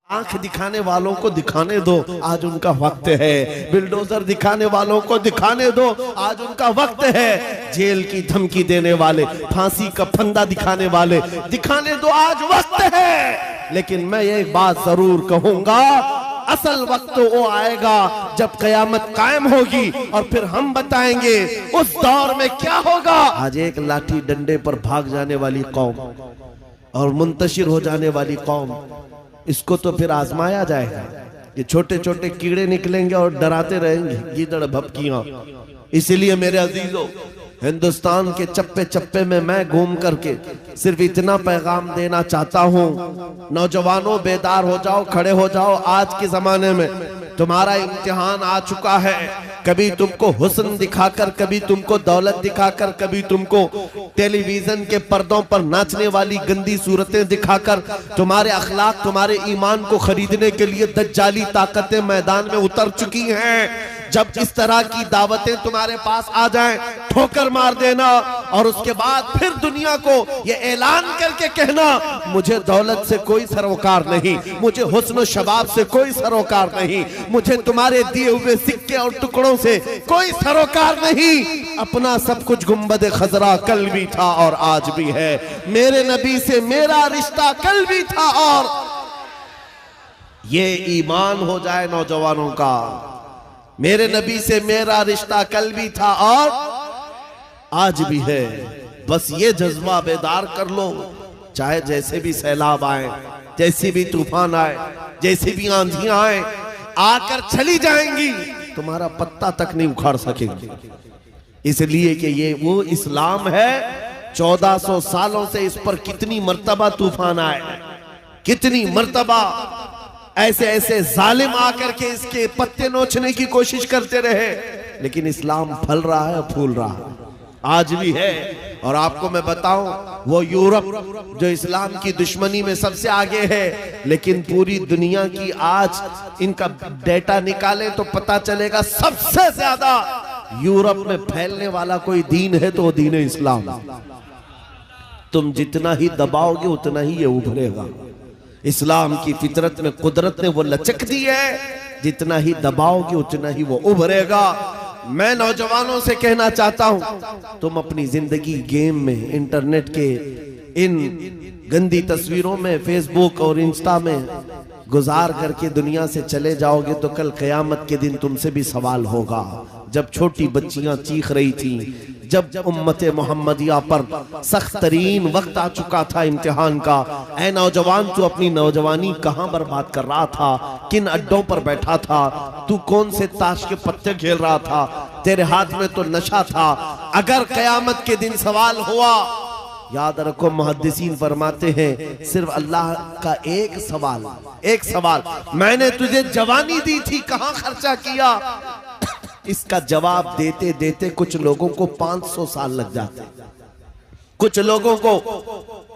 आंख दिखाने वालों को दिखाने दो, आज उनका वक्त है। बिल्डोजर दिखाने वालों को दिखाने दो, आज उनका वक्त है। जेल की धमकी देने वाले, फांसी का फंदा दिखाने वाले, दिखाने दो, आज वक्त है। लेकिन मैं एक बात जरूर कहूंगा, असल वक्त तो वो आएगा जब कयामत कायम होगी और फिर हम बताएंगे उस दौर में क्या होगा। आज एक लाठी डंडे पर भाग जाने वाली कौम और मुंतशिर हो जाने वाली कौम, इसको तो फिर आजमाया जाएगा। ये छोटे छोटे कीड़े निकलेंगे और डराते रहेंगे, गीदड़ भपकियां। इसीलिए मेरे अजीजों, हिंदुस्तान के चप्पे चप्पे में मैं घूम करके सिर्फ इतना पैगाम देना चाहता हूं, नौजवानों बेदार हो जाओ, खड़े हो जाओ। आज के जमाने में तुम्हारा इम्तिहान आ चुका है। कभी तुमको हुस्न दिखाकर, कभी तुमको दौलत दिखाकर, कभी तुमको टेलीविजन के पर्दों पर नाचने वाली गंदी सूरतें दिखाकर तुम्हारे अखलाक, तुम्हारे ईमान को खरीदने के लिए दज्जाली ताकतें मैदान में उतर चुकी हैं। जब इस तरह की दावतें तुम्हारे पास आ जाएं, ठोकर मार देना और उसके बाद फिर दुनिया को ये ऐलान करके कहना, मुझे दौलत से कोई सरोकार नहीं, मुझे हुस्न शबाब से कोई सरोकार नहीं, मुझे तुम्हारे दिए हुए सिक्के और टुकड़ों से कोई सरोकार नहीं। अपना सब कुछ गुंबद खजरा कल भी था और आज भी है। मेरे नबी से मेरा रिश्ता कल भी था और ये ईमान हो जाए नौजवानों का। मेरे नबी से मेरा रिश्ता कल भी था और आज भी है। बस ये जज्बा बेदार कर लो, चाहे जैसे भी सैलाब आए, जैसी भी तूफान आए, जैसी भी आंधियां आए, आकर चली जाएंगी, तुम्हारा पत्ता तक नहीं उखाड़ सकेंगे। इसलिए कि ये वो इस्लाम है। 1400 सालों से इस पर कितनी मर्तबा तूफान आए, कितनी मर्तबा ऐसे ऐसे जालिम आकर के इसके पत्ते नोचने की कोशिश करते रहे, लेकिन इस्लाम फल रहा है, फूल रहा है, आज भी है। और आपको मैं बताऊं, वो यूरोप जो इस्लाम की दुश्मनी में सबसे आगे है, लेकिन पूरी दुनिया की आज इनका डेटा निकालें तो पता चलेगा सबसे ज्यादा यूरोप में फैलने वाला कोई दीन है तो वो दीन है इस्लाम। तुम जितना ही दबाओगे उतना ही ये उभरेगा। इस्लाम की फितरत में कुदरत ने वो लचक दी है, जितना ही दबाओगे उतना ही वो उभरेगा। मैं नौजवानों से कहना चाहता हूं, तुम अपनी जिंदगी गेम में, इंटरनेट के इन गंदी तस्वीरों में, फेसबुक और इंस्टा में गुजार करके दुनिया से चले जाओगे तो कल कयामत के दिन तुमसे भी सवाल होगा। जब छोटी बच्चियां चीख रही थी, जब उम्मते मोहम्मदिया पर सख्त तरीन वक्त आ चुका था इम्तिहान का, ऐ नौजवान तू अपनी नौजवानी कहां बर्बाद कर रहा था, किन अड्डों पर बैठा था, तू कौन से ताश के पत्ते खेल रहा था, तेरे हाथ में तो नशा था। अगर कयामत के दिन सवाल हुआ, याद रखो मुहद्दिसीन फरमाते हैं सिर्फ अल्लाह का एक सवाल, मैंने तुझे जवानी दी थी, कहां खर्चा किया। इसका जवाब देते देते कुछ लोगों को 500 साल लग जाते, कुछ लोगों को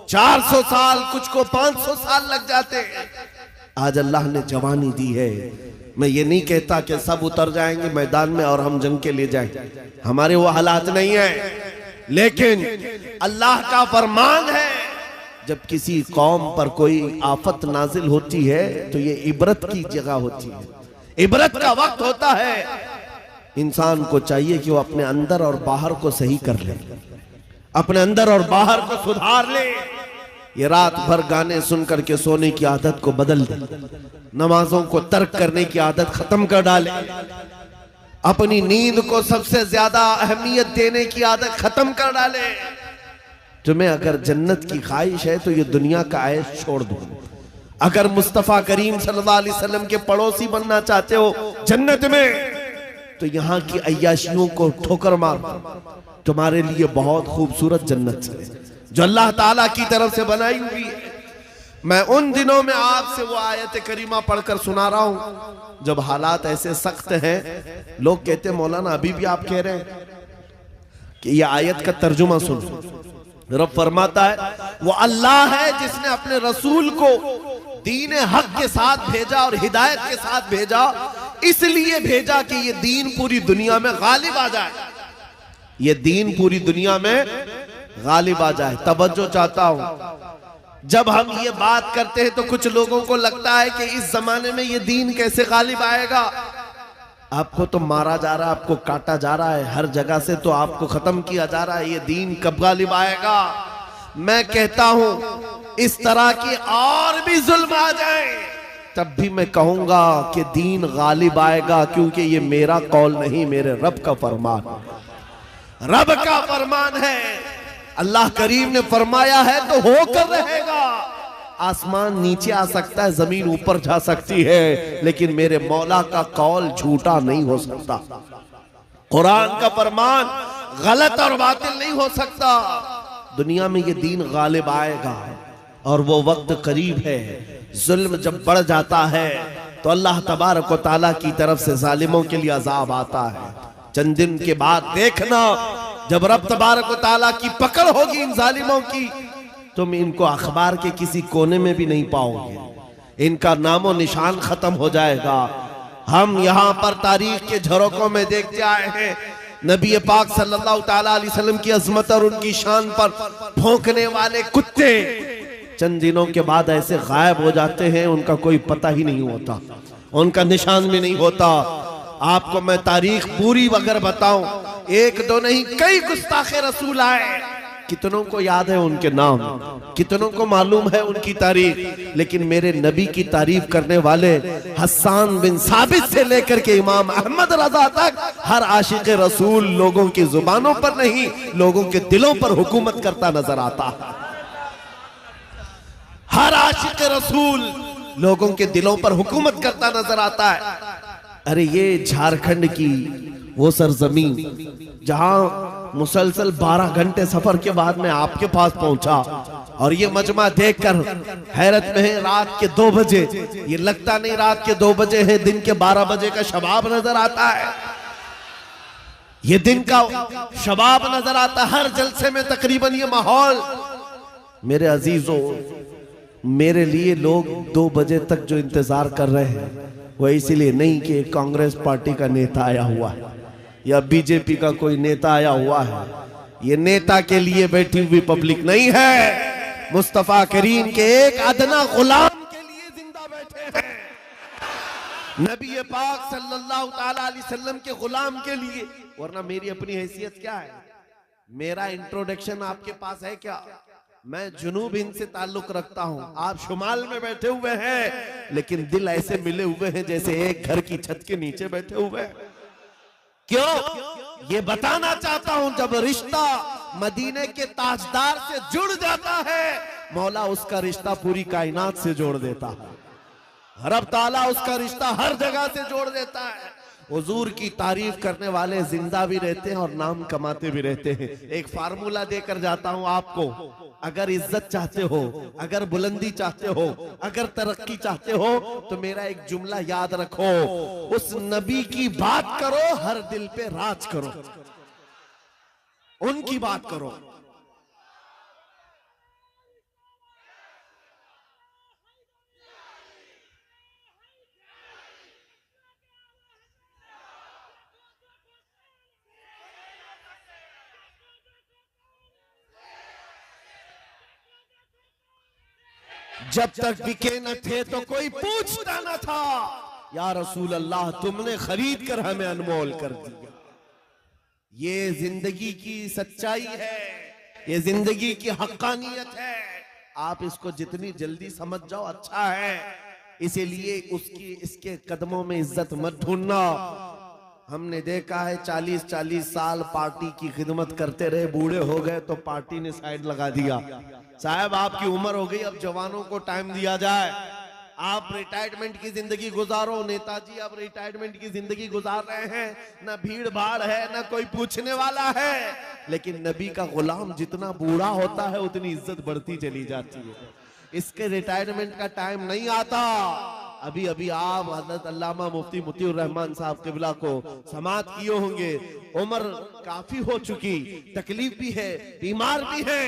400 साल, कुछ को 500 साल लग जाते। आज अल्लाह ने जवानी दी है। मैं ये नहीं कहता कि सब उतर जाएंगे मैदान में और हम जंग के लिए जाएंगे, हमारे वो हालात नहीं है, लेकिन अल्लाह का फरमान है, जब किसी कौम पर कोई आफत नाजिल होती है तो ये इबरत की जगह होती है, इबरत का वक्त होता है। इंसान को चाहिए कि वो अपने अंदर और बाहर को सही कर ले, अपने अंदर और बाहर को सुधार ले। ये रात भर गाने सुन करके सोने की आदत को बदल दे, नमाजों को तर्क करने की आदत खत्म कर डाले, अपनी नींद को सबसे ज्यादा अहमियत देने की आदत खत्म कर डाले। तुम्हें अगर जन्नत की ख्वाहिश है तो ये दुनिया का ऐश छोड़ दो। अगर मुस्तफा करीम सल्लल्लाहु अलैहि वसल्लम के पड़ोसी बनना चाहते हो जन्नत में, तो यहाँ की अय्याशियों को ठोकर मार, तुम्हारे लिए बहुत खूबसूरत जन्नत है जो अल्लाह ताला की तरफ से बनाई हुई है। मैं उन दिनों में आपसे वो आयत करीमा पढ़कर सुना रहा हूं जब हालात ऐसे सख्त हैं। लोग कहते हैं मौलाना अभी भी आप कह रहे हैं कि ये आयत का तर्जुमा सुनो। रब फरमाता है वो अल्लाह है जिसने अपने रसूल को दीन हक के साथ भेजा और हिदायत के साथ भेजा, इसलिए भेजा कि ये दीन पूरी दुनिया में गालिब आ जाए, ये दीन पूरी दुनिया में गालिब आ जाए। तवज्जो चाहता हूं, जब हम ये बात करते हैं तो कुछ लोगों को लगता है कि इस जमाने में ये दीन कैसे गालिब आएगा। आपको तो मारा जा रहा है, आपको काटा जा रहा है, हर जगह से तो आपको खत्म किया जा रहा है, ये दीन कब गालिब आएगा। मैं कहता हूं इस तरह की और भी जुल्म आ जाए तब भी मैं कहूंगा कि दीन गालिब आएगा, क्योंकि ये मेरा कौल नहीं, मेरे रब का फरमान, रब का फरमान है। अल्लाह करीम ने फरमाया है तो होकर रहेगा। आसमान नीचे आ सकता है, जमीन ऊपर जा सकती है, लेकिन मेरे मौला का कौल झूठा नहीं हो सकता। कुरान का फरमान गलत और बातिल नहीं हो सकता। दुनिया में ये दीन गालिब आएगा और वो वक्त करीब है। जुल्म जब बढ़ जाता है तो अल्लाह तबारक व तआला की तरफ से जालिमों के लिए अजाब आता है। चंद दिन के बाद देखना, जब रब तबारक व तआला की पकड़ होगी इन जालिमों की, तुम इनको अखबार के किसी कोने में भी नहीं पाओगे, इनका नामो निशान खत्म हो जाएगा। हम यहाँ पर तारीख के झरोकों में देखते आए हैं, नबी पाक सल्लल्लाहु तआला अलैहि वसल्लम की अजमत और उनकी शान पर भौंकने वाले कुत्ते चंद दिनों के बाद ऐसे गायब हो जाते हैं, उनका कोई पता ही नहीं होता, उनका निशान भी नहीं होता। आपको मैं तारीख पूरी अगर बताऊं, एक दो नहीं कई गुस्ताखे रसूल आए, कितनों को याद है उनके नाम, कितनों को मालूम है उनकी तारीफ, लेकिन मेरे नबी की तारीफ करने वाले हसन बिन साबित से लेकर के इमाम अहमद रजा तक हर आशिक रसूल लोगों की जुबानों पर नहीं, लोगों के दिलों पर हुकूमत करता नजर आता है। हर आशिक रसूल लोगों के दिलों पर हुकूमत करता नजर आता है। अरे ये झारखंड की वो सरजमीन जहां मुसलसल 12 घंटे सफर के बाद मैं आपके पास पहुंचा और ये मजमा देखकर हैरत में है। रात के 2 बजे, ये लगता नहीं रात के 2 बजे है, दिन के 12 बजे का शबाब नजर आता है, ये दिन का शबाब नजर आता है। हर जलसे में तकरीबन ये माहौल। मेरे अजीजों, मेरे लिए लोग 2 बजे तक जो इंतजार कर रहे हैं वो इसीलिए नहीं कि कांग्रेस पार्टी का नेता आया हुआ है या बीजेपी का कोई नेता आया हुआ है, ये नेता के लिए बैठी हुई पब्लिक नहीं है, मुस्तफा करीम के एक अदना गुलाम के लिए जिंदा बैठे हैं, नबी पाक सल्लल्लाहु तआला अलैहि वसल्लम के गुलाम के लिए। वरना मेरी अपनी हैसियत क्या है, मेरा इंट्रोडक्शन आपके पास है क्या? मैं जुनूब हिंद से ताल्लुक रखता हूं, आप शुमाल में बैठे हुए हैं, लेकिन दिल ऐसे मिले हुए हैं जैसे एक घर की छत के नीचे बैठे हुए हैं। क्यों? ये बताना चाहता हूं, जब रिश्ता मदीने के ताजदार से जुड़ जाता है, मौला उसका रिश्ता पूरी कायनात से जोड़ देता है, रब ताला उसका रिश्ता हर जगह से जोड़ देता है। हुजूर की तारीफ करने वाले जिंदा भी रहते हैं और नाम कमाते भी रहते हैं। एक फार्मूला देकर जाता हूं आपको, अगर इज्जत चाहते हो, अगर बुलंदी चाहते हो, अगर तरक्की चाहते हो, तो मेरा एक जुमला याद रखो, उस नबी की बात करो, हर दिल पे राज करो, उनकी बात करो। जब तक बिके न थे तो कोई पूछता न था, या रसूल अल्लाह तुमने खरीद कर हमें अनमोल कर दिया। ये जिंदगी की सच्चाई है, ये जिंदगी की हक्कानियत है। आप इसको जितनी जल्दी समझ जाओ अच्छा है, इसीलिए उसकी इसके कदमों में इज्जत मत ढूंढना। हमने देखा है 40-40 साल पार्टी की खिदमत करते रहे, बूढ़े हो गए तो पार्टी ने साइड लगा दिया। साहब आपकी उम्र हो गई, अब जवानों को टाइम दिया जाए, आप रिटायरमेंट की जिंदगी गुजारो। नेताजी अब रिटायरमेंट की जिंदगी गुजार रहे हैं, ना भीड़ भाड़ है, ना कोई पूछने वाला है, लेकिन नबी का गुलाम जितना बूढ़ा होता है उतनी इज्जत बढ़ती चली जाती है। इसके रिटायरमेंट का टाइम नहीं आता। अभी अभी आप हजरत अल्लामा मुफ्ती मुतीउर रहमान साहब क़िबला को समाअत किए होंगे, उम्र काफी हो चुकी, तकलीफ भी है, बीमार भी है,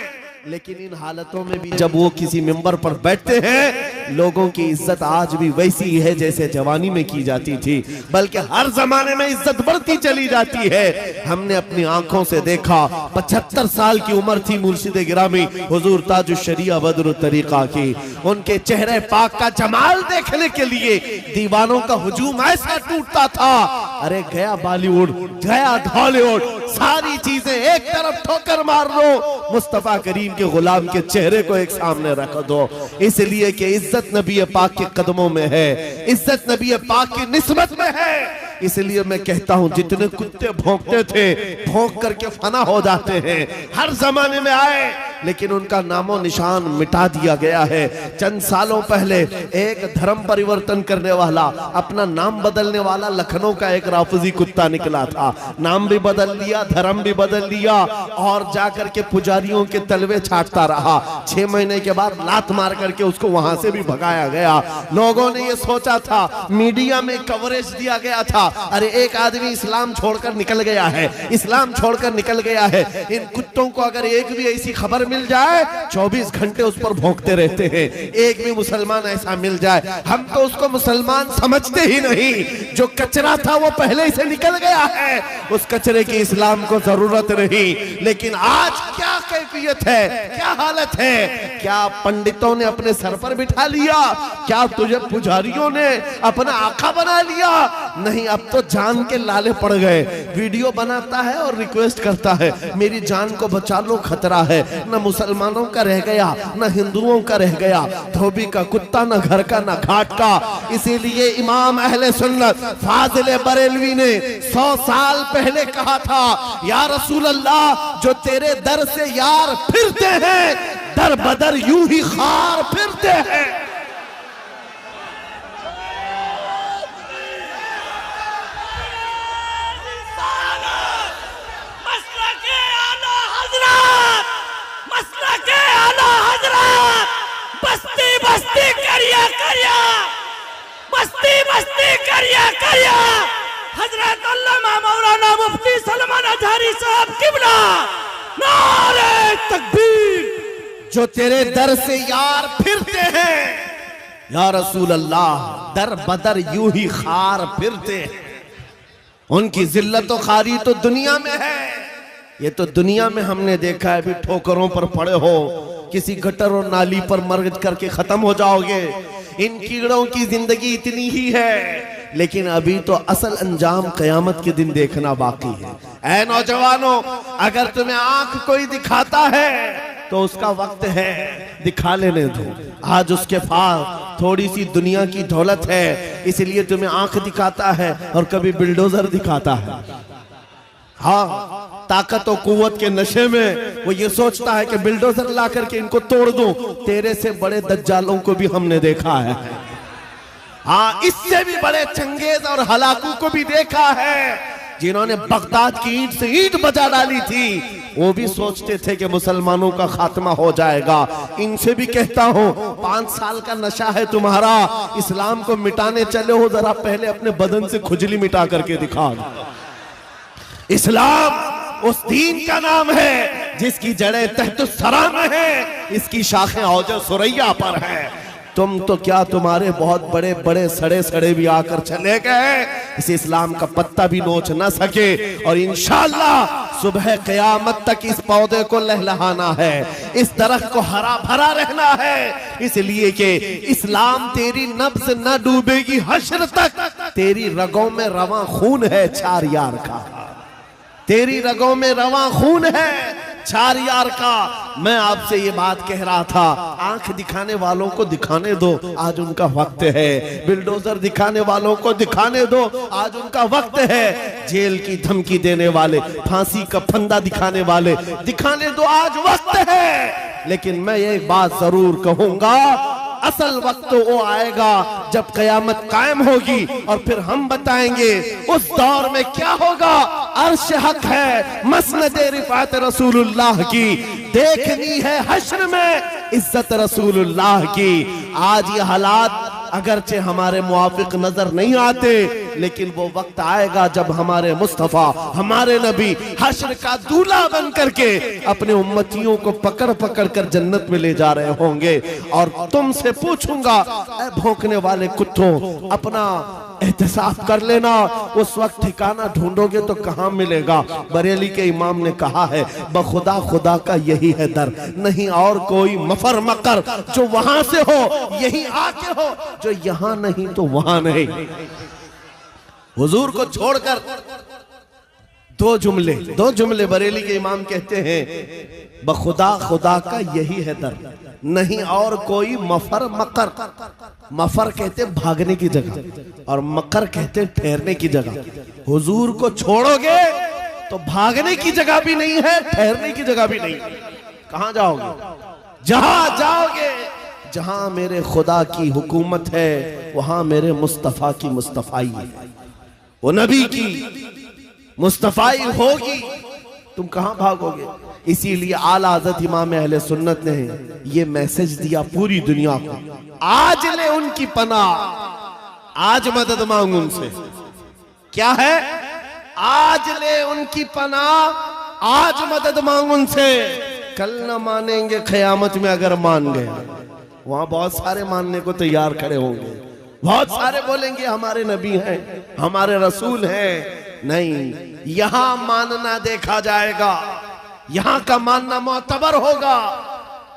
लेकिन इन हालतों में भी जब वो किसी मिंबर पर बैठते हैं लोगों की इज्जत आज भी वैसी ही है जैसे जवानी में की जाती थी, बल्कि हर जमाने में इज्जत बढ़ती चली जाती है। हमने अपनी आंखों से देखा, 75 साल की उम्र थी मुर्शिद गिरामी हुजूर ताजुश शरिया बदरुल तरीका की। उनके चेहरे पाक का जमाल देखने के लिए दीवानों का हुजूम ऐसा टूटता था। अरे गया बॉलीवुड, गया हॉलीवुड, सारी चीजें एक तरफ ठोकर मार दो, मुस्तफा करीम के गुलाम के चेहरे को एक सामने रख दो। इसलिए कि इज्जत नबी पाक के कदमों में है, इज्जत नबी पाक की निस्बत में है। इसलिए मैं कहता हूं जितने कुत्ते भौंकते थे भौंक करके फना हो जाते हैं, हर जमाने में आए लेकिन उनका नामो निशान मिटा दिया गया है। चंद सालों पहले एक धर्म परिवर्तन करने वाला, अपना नाम बदलने वाला लखनऊ का एक राफजी कुत्ता निकला था। नाम भी बदल लिया, धर्म भी बदल लिया और जाकर के पुजारियों के तलवे छाटता रहा। 6 महीने के बाद लात मार करके उसको वहां से भी भगाया गया। लोगों ने ये सोचा था, मीडिया में कवरेज दिया गया था, अरे एक आदमी इस्लाम छोड़कर निकल गया है, इस्लाम छोड़कर निकल गया है। इन कुत्तों को अगर एक भी ऐसी खबर मिल जाए 24 घंटे उस पर भौंकते रहते हैं। एक भी मुसलमान ऐसा मिल जाए, हम तो उसको मुसलमान समझते ही नहीं। जो कचरा था वो पहले से निकल गया है, उस कचरे की इस्लाम को जरूरत नहीं। लेकिन आज क्या कैफियत है, क्या हालत है? क्या पंडितों ने अपने सर पर बिठा लिया? क्या तुझे पुजारियों ने अपना आका बना लिया? नहीं, अब तो जान के लाले पड़ गए। वीडियो बनाता है और रिक्वेस्ट करता है, मेरी जान को बचा लो, खतरा है। न मुसलमानों का रह गया, न हिंदुओं का रह गया, धोबी का कुत्ता न घर का न घाट का। इसीलिए इमाम अहले सुन्नत फाजिल बरेलवी ने 100 साल पहले कहा था, या रसूल अल्लाह, जो तेरे दर से यार फिरते हैं दर बदर यूं ही खार फिरते हैं। बस्ती बस्ती करिया करिया, बस्ती बस्ती करिया करिया, हजरत अल्लामा मौलाना मुफ्ती सलमान अजहरी साहब किबला, नारे तकबीर। जो तेरे दर से यार फिरते हैं या रसूल अल्लाह, दर बदर यूं ही खार फिरते हैं। उनकी जिल्लत और खारी तो दुनिया में है, ये तो दुनिया में हमने देखा है। अभी ठोकरों पर पड़े हो, किसी गटर और नाली पर मर करके खत्म हो जाओगे। इन कीड़ों की जिंदगी इतनी ही है, लेकिन अभी तो असल अंजाम कयामत के दिन देखना बाकी है। ऐ नौजवानों, अगर तुम्हें आंख कोई दिखाता है तो उसका वक्त है, दिखा लेने दो। आज उसके पास थोड़ी सी दुनिया की दौलत है, इसलिए तुम्हें आंख दिखाता है और कभी बिल्डोजर दिखाता है। हाँ, ताकत और कुव्वत के नशे में वो ये सोचता है कि बिल्डोजर ला करके इनको तोड़ दूं। तेरे से बड़े दज्जालों को भी हमने देखा है, हाँ, इससे भी बड़े चंगेज और हलाकू को भी देखा है, जिन्होंने बगदाद की ईंट से ईंट बजा डाली थी। वो भी सोचते थे कि मुसलमानों का खात्मा हो जाएगा। इनसे भी कहता हूँ, 5 साल का नशा है तुम्हारा, इस्लाम को मिटाने चले हो, जरा पहले अपने बदन से खुजली मिटा करके दिखा। इस्लाम उस दीन का नाम है जिसकी जड़ें तहत सरा में है, इसकी शाखें औजा सुरैया पर है। तुम तो क्या, तुम्हारे बहुत बड़े बड़े सड़े सड़े भी आकर चले गए, इस इस्लाम का पत्ता भी नोच ना सके। और इंशाअल्लाह सुबह क़यामत तक इस पौधे को लहलहाना है, इस दरख्त को हरा भरा रहना है, इसलिए कि इस्लाम तेरी नब्ज न डूबेगी हश्र तक। तेरी रगों में रवां खून है चार यार का, तेरी रगों में रवां खून है चार यार का। मैं आपसे ये बात कह रहा था, आंख दिखाने वालों को दिखाने दो, आज उनका वक्त है। बिल्डोजर दिखाने वालों को दिखाने दो, आज उनका वक्त है। जेल की धमकी देने वाले, फांसी का फंदा दिखाने वाले, दिखाने दो, आज वक्त है। लेकिन मैं एक बात जरूर कहूंगा, असल वक्त तो वो आएगा जब कयामत कायम होगी और फिर हम बताएंगे उस दौर में क्या होगा। अर्श हक है, मसनद रिफात रसूलुल्लाह की, देखनी है हश्र में इज्जत रसूलुल्लाह की। आज ये हालात अगरचे हमारे मुआफिक नजर नहीं आते, लेकिन वो वक्त आएगा जब हमारे मुस्तफा, हमारे नबी हश्र का दूल्हा बन करके अपने उम्मतियों को पकड़ पकड़ कर जन्नत में ले जा रहे होंगे। और तुमसे पूछूंगा, ऐ भौंकने वाले कुत्तों, अपना एहतिसाब कर लेना, उस वक्त ठिकाना ढूंढोगे तो कहां मिलेगा। बरेली के इमाम ने कहा है, बखुदा खुदा का यही है दर, नहीं और कोई मफर मकर, जो वहां से हो यही आके हो, जो यहां नहीं तो वहां नहीं। हुजूर को छोड़कर दो जुमले बरेली के इमाम कहते हैं, बखुदा खुदा का यही है दर, नहीं और कोई मफर मकर। मफर कहते भागने की जगह और मकर कहते ठहरने की जगह। हुजूर को छोड़ोगे तो भागने की जगह भी नहीं है, ठहरने की जगह भी नहीं है। कहां जाओगे? जहां जाओगे जहां मेरे खुदा की हुकूमत है, वहां मेरे मुस्तफा की मुस्तफाई है, वो नबी की मुस्तफाई होगी। तुम कहां भागोगे? इसीलिए आला हज़रत इमाम अहले सुन्नत ने ये मैसेज दिया पूरी दुनिया को, आज ले उनकी पनाह, आज मदद मांग उनसे। क्या है? आज ले उनकी पनाह, आज मदद मांग उनसे। कल न मानेंगे क़यामत में अगर मान गए। वहां बहुत सारे मानने को तैयार खड़े होंगे, बहुत सारे बोलेंगे हमारे नबी हैं, हमारे रसूल हैं। नहीं, यहां मानना देखा जाएगा, यहां का मानना मोतबर होगा।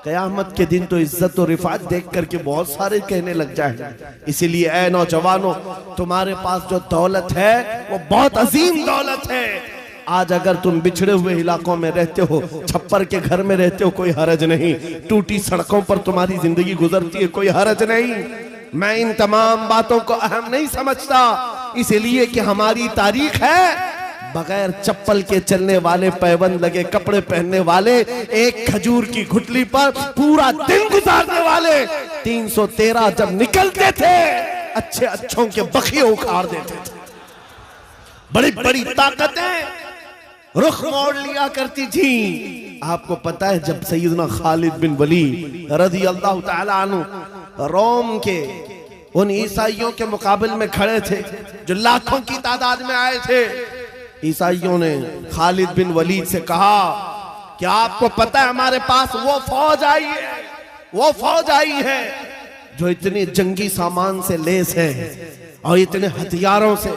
कयामत के दिन तो इज्जत और रिफात देख करके बहुत सारे कहने लग जाएंगे। इसीलिए ऐ नौजवानों, तुम्हारे पास जो दौलत है वो बहुत अजीम दौलत है। आज अगर तुम बिछड़े हुए इलाकों में रहते हो, छप्पर के घर में रहते हो, कोई हरज नहीं। टूटी सड़कों पर तुम्हारी जिंदगी गुजरती है, कोई हरज नहीं। मैं इन तमाम बातों को अहम नहीं समझता, इसलिए कि हमारी तारीख है बगैर चप्पल के चलने वाले, पैबंद लगे कपड़े पहनने वाले, एक खजूर की घुटली पर पूरा दिन गुजारने वाले। 313 जब निकलते थे, अच्छे अच्छों के बखिए उखाड़ देते थे। बड़ी बड़ी ताकतें रुख मोड़ लिया करती थी। आपको पता है, जब सैयदना खालिद बिन वलीद रज़ी अल्लाह तआला अन्हु रोम के उन ईसाइयों के मुकाबले में खड़े थे जो लाखों की तादाद में आए थे, ईसाइयों ने खालिद बिन वलीद से कहा कि आपको पता है हमारे पास वो फौज आई है, वो फौज आई है जो इतने जंगी सामान से लेस है और इतने हथियारों से,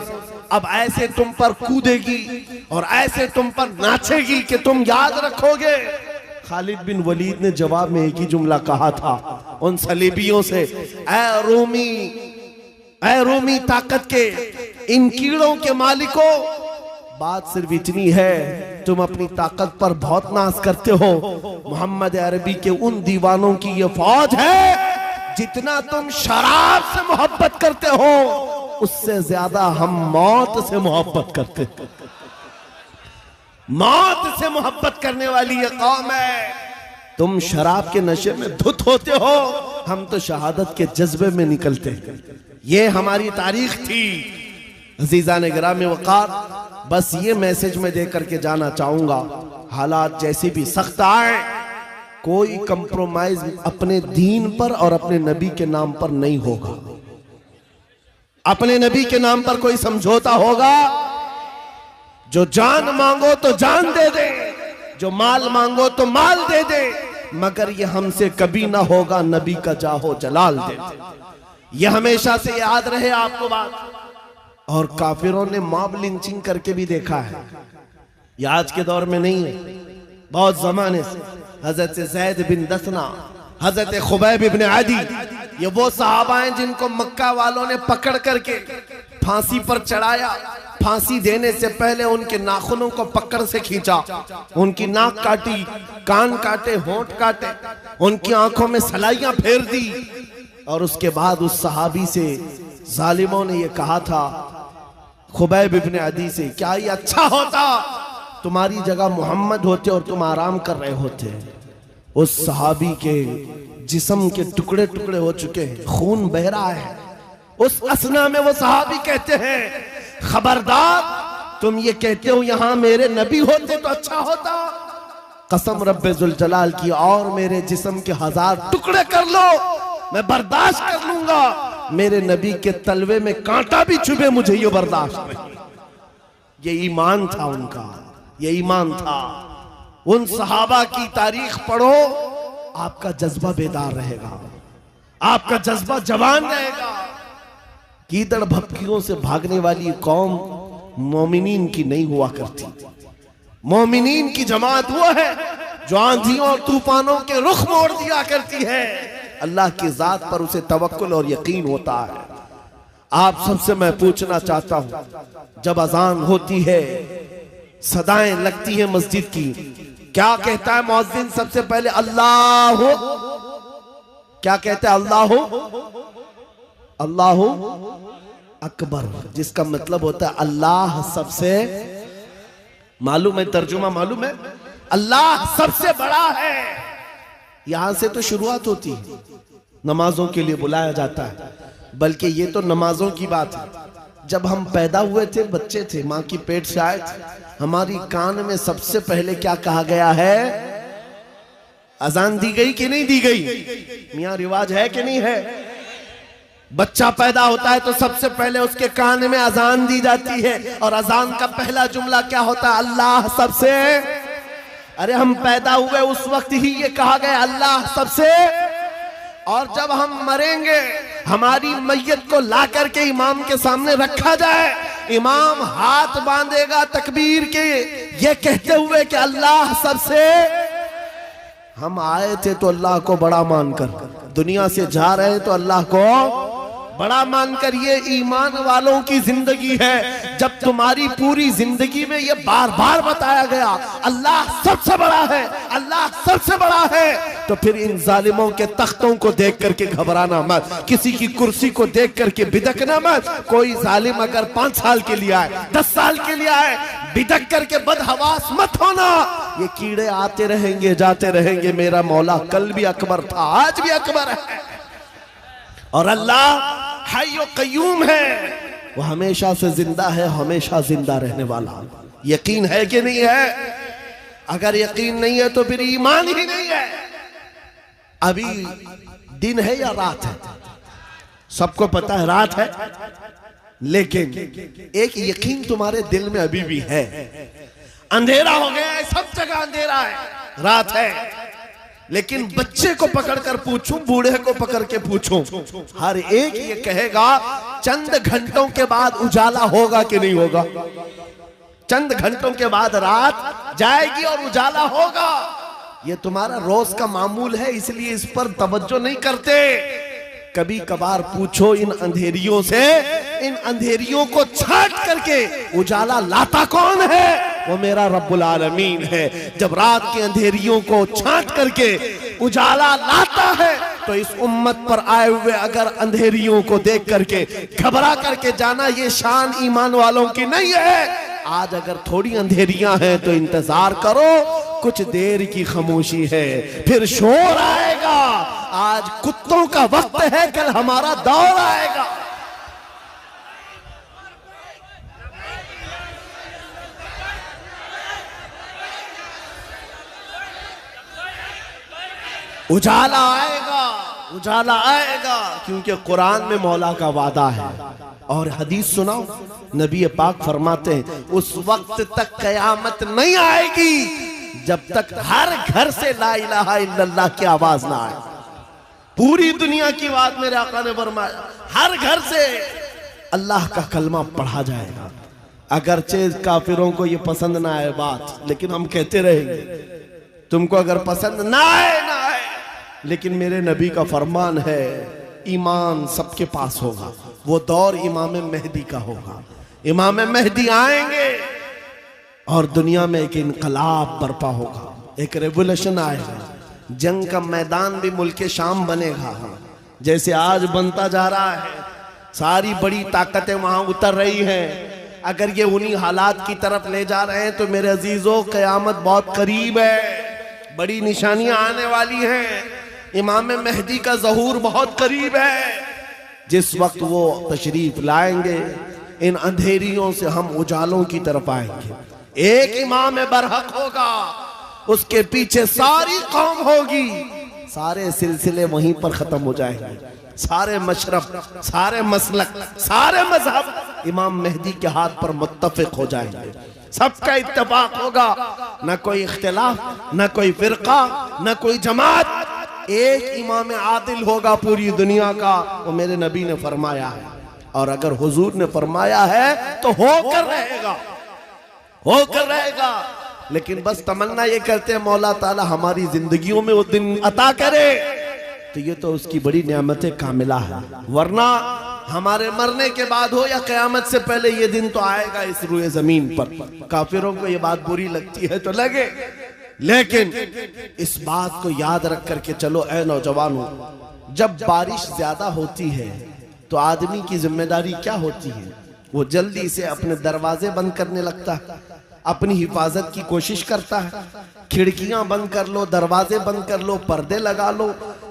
अब ऐसे तुम पर कूदेगी और ऐसे तुम पर नाचेगी कि तुम याद रखोगे। खालिद बिन वलीद ने जवाब में एक ही जुमला कहा था उन सलीबियों से, ऐ रोमी ताकत के इन कीड़ों के मालिकों, बात सिर्फ इतनी है, तुम अपनी ताकत पर बहुत नाज करते हो। मोहम्मद अरबी के उन दीवानों की ये फौज है, जितना तुम शराब से मोहब्बत करते हो उससे ज्यादा हम मौत से मोहब्बत करते हैं। मौत से मोहब्बत करने वाली ये कौम है। तुम शराब के नशे में धुत होते हो, हम तो शहादत के जज्बे में निकलते हैं। ये हमारी तारीख थी। अजीज़ान गिरामी वक़ार, बस ये मैसेज मैं दे करके जाना चाहूंगा, हालात जैसे भी सख्त आए, कोई कंप्रोमाइज अपने दीन पर और अपने नबी के नाम पर नहीं होगा। अपने नबी के नाम पर कोई समझौता होगा, जो जान मांगो तो जान दे दे, जो माल मांगो तो माल दे दे, मगर ये हमसे कभी ना होगा नबी का जाहो जलाल दे दे। ये हमेशा से याद रहे आपको बात। और काफिरों ने मॉब लिंचिंग करके भी देखा है, ये आज के दौर में नहीं है, बहुत जमाने से। हजरत ज़ैद बिन दसना, हजरत खुबैब इब्न आदी, ये वो सहाबा हैं जिनको मक्का वालों ने पकड़ करके फांसी पर चढ़ाया। फांसी देने से पहले उनके नाखूनों को पकड़ से खींचा, उनकी नाक काटी, कान काटे, होंठ काटे, उनकी आंखों में सलाइयां फेर दी। और उसके बाद उस सहाबी से जालिमों ने ये कहा था, खुबैब इब्न अदी से, क्या ये अच्छा होता तुम्हारी जगह मोहम्मद होते और तुम आराम कर रहे होते। उस सहाबी के जिस्म के टुकड़े टुकड़े हो चुके हैं, खून बह रहा है। उस असना में वो सहाबी कहते हैं, खबरदार, तुम ये कहते हो यहां मेरे नबी होते तो अच्छा होता, कसम रब्बे जुल जलाल की, और मेरे जिस्म के 1000 टुकड़े कर लो, मैं बर्दाश्त कर लूंगा, मेरे नबी के तलवे में कांटा भी चुभे मुझे ये बर्दाश्त नहीं। ये ईमान था उनका, ये ईमान था। उन सहाबा की तारीख पढ़ो, आपका जज्बा बेदार रहेगा, आपका जज्बा जवान रहेगा। कीदड़ भपकियों से भागने वाली कौम मोमिनीन की नहीं हुआ करती। मोमिनीन की जमात वो है जो आंधियों और तूफानों के रुख मोड़ दिया करती है। अल्लाह की जात पर उसे तवक्कुल और यकीन होता है। आप सबसे मैं पूछना चाहता हूं, जब अजान होती है, सदाएं लगती है मस्जिद की, क्या कहता है मुअज्जिन सबसे पहले? अल्लाह हो। क्या कहता है? अल्लाह हो, अल्लाह हो अकबर, जिसका मतलब होता है अल्लाह सबसे, मालूम है तर्जुमा मालूम है? अल्लाह सबसे बड़ा है। यहां से तो शुरुआत होती है, नमाजों के लिए बुलाया जाता है। बल्कि ये तो नमाजों की बात है। जब हम पैदा हुए थे, बच्चे थे, माँ की पेट से आए थे, हमारी कान में सबसे पहले क्या कहा गया है? अजान दी गई कि नहीं दी गई? मियां रिवाज है कि नहीं है? बच्चा पैदा होता है तो सबसे पहले उसके कान में अजान दी जाती है, और अजान का पहला जुमला क्या होता है? अल्लाह सबसे। अरे हम पैदा हुए उस वक्त ही ये कहा गया अल्लाह सबसे। और जब हम मरेंगे, हमारी मैयत को ला करके इमाम के सामने रखा जाए, इमाम हाथ बांधेगा तकबीर के, ये कहते हुए कि अल्लाह सबसे। हम आए थे तो अल्लाह को बड़ा मानकर, दुनिया से जा रहे तो अल्लाह को बड़ा मानकर। ये ईमान वालों की जिंदगी है। जब तुम्हारी पूरी जिंदगी में ये बार बार बताया गया अल्लाह सबसे बड़ा है, अल्लाह सबसे बड़ा है, तो फिर इन जालिमों के तख्तों को देख करके घबराना मत, किसी की कुर्सी को देख करके बिदकना मत। कोई जालिम अगर 5 साल के लिए आए, 10 साल के लिए आए, बिदक करके बदहवास मत होना। ये कीड़े आते रहेंगे जाते रहेंगे। मेरा मौला कल भी अकबर था, आज भी अकबर है, और अल्लाह हय्यो कय्यूम है, वो हमेशा से जिंदा है, हमेशा जिंदा रहने वाला। यकीन है कि नहीं है? अगर यकीन नहीं है तो फिर ईमान ही नहीं है। अभी दिन है या रात है? सबको पता है रात है, लेकिन एक यकीन तुम्हारे दिल में अभी भी है। अंधेरा हो गया है, सब जगह अंधेरा है, रात है। लेकिन बच्चे को पकड़कर पूछूं, बूढ़े को पकड़ के पूछूं, हर एक ये कहेगा चंद घंटों के बाद उजाला होगा कि नहीं होगा? चंद घंटों के बाद रात जाएगी और उजाला होगा। ये तुम्हारा रोज का मामूल है, इसलिए इस पर तवज्जो नहीं करते। कभी कभार पूछो इन अंधेरियों से, इन अंधेरियों को छाट करके उजाला लाता कौन है? वो मेरा रब्बुल आलमीन है। जब रात के अंधेरियों को छाट करके उजाला लाता है, तो इस उम्मत पर आए हुए अगर अंधेरियों को देख करके घबरा करके जाना, ये शान ईमान वालों की नहीं है। आज अगर थोड़ी अंधेरियां हैं तो इंतजार करो, कुछ देर की खामोशी है, फिर शोर आएगा। आज कुत्तों का वक्त है, कल हमारा दौर आएगा। उजाला आएगा, उजाला आएगा, क्योंकि कुरान में मौला का वादा है। और हदीस सुनाओ, नबी पाक फरमाते हैं उस वक्त तक कयामत नहीं आएगी जब तक हर घर से ला इलाहा इल्लल्लाह की आवाज ना आए। पूरी दुनिया की बात मेरे आका ने फरमाया, हर घर से अल्लाह का कलमा पढ़ा जाएगा। अगरचे काफिरों को ये पसंद ना आए बात, लेकिन हम कहते रहेंगे। तुमको अगर पसंद ना आए ना आए, लेकिन मेरे नबी का फरमान है ईमान सबके पास होगा। वो दौर इमाम मेहदी का होगा। इमाम मेहदी आएंगे और दुनिया में एक इनकलाब बर्पा होगा, एक रेवोल्यूशन आएगा। जंग का मैदान भी मुल्क शाम बनेगा, जैसे आज बनता जा रहा है। सारी बड़ी ताकतें वहां उतर रही हैं। अगर ये उन्हीं हालात की तरफ ले जा रहे हैं तो मेरे अजीजों, क़यामत बहुत करीब है, बड़ी निशानियां आने वाली हैं। इमाम मेहदी का ज़हूर बहुत करीब है। जिस वक्त वो तशरीफ लाएंगे, इन अंधेरियों से हम उजालों की तरफ आएंगे। एक इमाम बरहक होगा, उसके पीछे सारी कौम होगी, सारे सिलसिले वहीं पर खत्म हो जाएंगे। सारे मशरब, सारे मसलक, सारे मजहब इमाम मेहदी के हाथ पर मुत्तफिक हो जाएंगे, सबका इत्तेफाक होगा, न कोई इख्तिलाफ, न कोई फिरका, न कोई जमात। एक इमाम आदिल होगा पूरी दुनिया का, वो मेरे नबी ने फरमाया है। और अगर हुजूर ने फरमाया है तो होकर रहेगा, होकर रहेगा। लेकिन बस तमन्ना ये करते हैं मौला ताला हमारी जिंदगियों में वो दिन अता करे, तो ये तो उसकी बड़ी नेमत कामिला है। वरना हमारे मरने के बाद हो या क़यामत से पहले ये दिन तो आएगा इस रुए जमीन पर। काफिरों को ये बात बुरी लगती है तो लगे, लेकिन इस बात को याद रख करके चलो ऐ नौजवानों, जब बारिश ज्यादा होती है तो आदमी की जिम्मेदारी क्या होती है? वो जल्दी से अपने दरवाजे बंद करने लगता है, अपनी हिफाजत की कोशिश करता है। खिड़कियां बंद कर लो, दरवाजे बंद कर लो, पर्दे लगा लो,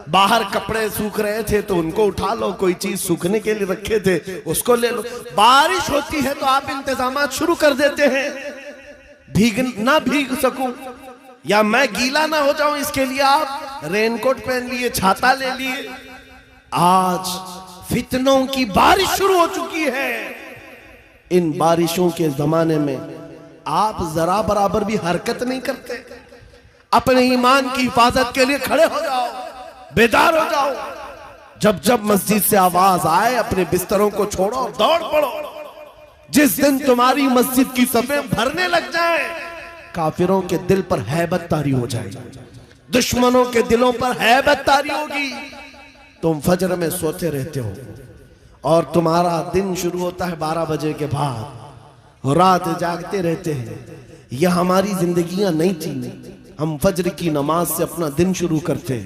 बाहर कपड़े सूख रहे थे तो उनको उठा लो, कोई चीज सूखने के लिए रखे थे उसको ले लो। बारिश होती है तो आप इंतजामात शुरू कर देते हैं, ना भीग सकूं या मैं गीला ना हो जाऊं, इसके लिए आप रेनकोट पहन लिए, छाता ले लिए। आज फितनों की बारिश शुरू हो चुकी है। इन बारिशों के जमाने में आप जरा बराबर भी हरकत नहीं करते। अपने ईमान की हिफाजत के लिए खड़े हो जाओ, बेदार हो जाओ। जब जब मस्जिद से आवाज आए अपने बिस्तरों को छोड़ो और दौड़ पड़ो। जिस दिन तुम्हारी मस्जिद की सफें भरने लग जाए, काफिरों के दिल पर हैबत तारी हो जाएगी, दुश्मनों के दिलों पर हैबत तारी होगी। तुम फजर में सोते रहते हो और तुम्हारा दिन शुरू होता है 12 बजे के बाद, रात जागते रहते हैं। यह हमारी जिंदगियां नहीं थी। हम फजर की नमाज से अपना दिन शुरू करते,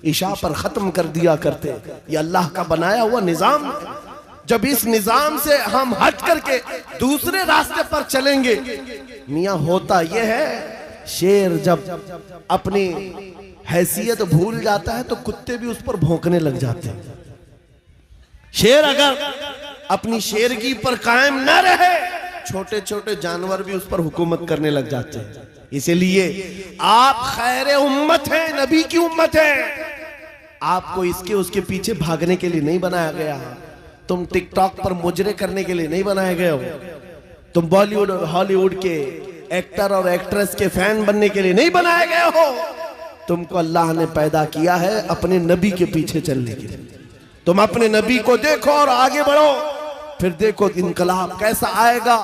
इशा पर खत्म कर दिया करते। ये अल्लाह का बनाया हुआ निजाम है। जब इस निजाम से हम हट करके दूसरे रास्ते पर चलेंगे, मियां होता यह है, शेर जब अपनी हैसियत भूल जाता है तो कुत्ते भी उस पर भौंकने लग जाते हैं। शेर अगर अपनी शेरगी पर कायम न रहे, छोटे छोटे जानवर भी उस पर हुकूमत करने लग जाते हैं। इसलिए आप खैर उम्मत हैं, नबी की उम्मत है। आपको इसके उसके पीछे भागने के लिए नहीं बनाया गया। तुम टिकटॉक पर मुजरे करने के लिए नहीं बनाए गए हो। तुम बॉलीवुड और हॉलीवुड के एक्टर और एक्ट्रेस के फैन बनने के लिए नहीं बनाए गए हो। तुमको अल्लाह ने पैदा किया है अपने नबी के पीछे चलने के लिए। तुम अपने नबी को देखो और आगे बढ़ो, फिर देखो इनकलाब कैसा आएगा।